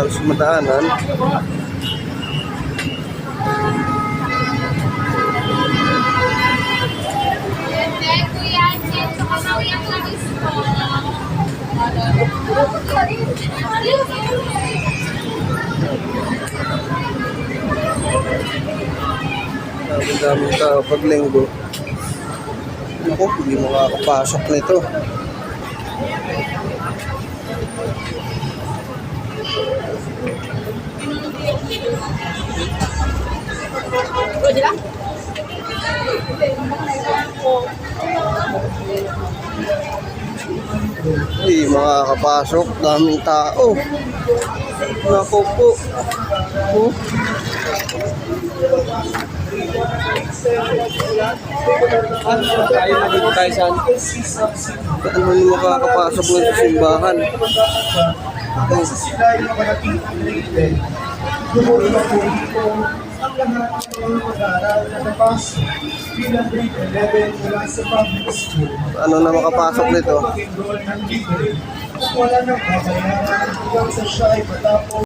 halos madaanan. Ang daming tao pag linggo. Ako, hindi makakapasok nito. Pwede lang? Hindi makakapasok. Daming tao. Naku po. Oh. Tayo na dito tayo saan? Ano yung makakapasok ng simbahan? Sila yung mga natin yung mga po ang lahat ng mag-aaral na napasok bilang grade 11 mula sa public school. Ano na makapasok nito? Mag-enroll ng libre at wala nang babayaran hanggang sa siya ay matapos